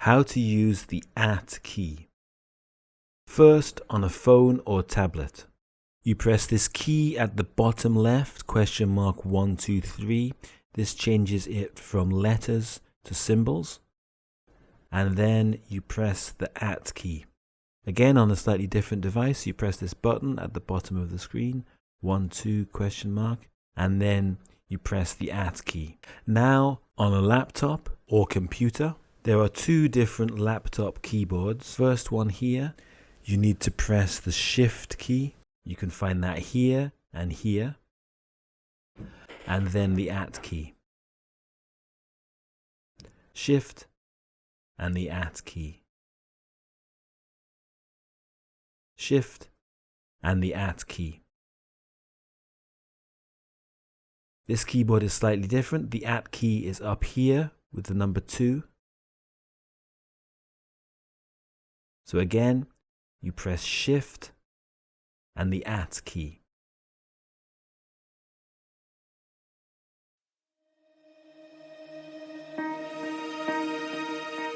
How to use the At key. First, on a phone or tablet, you press this key at the bottom left, (1, 2, 3). This changes it from letters to symbols. And then you press the At key. Again, on a slightly different device, you press this button at the bottom of the screen, 1, 2, ? And then you press the At key. Now, on a laptop or computer, there are two different laptop keyboards. First one here, you need to press the Shift key. You can find that here and here. And then the At key. Shift and the At key. Shift and the At key. This keyboard is slightly different. The At key is up here with the number 2. So again, you press Shift and the At key.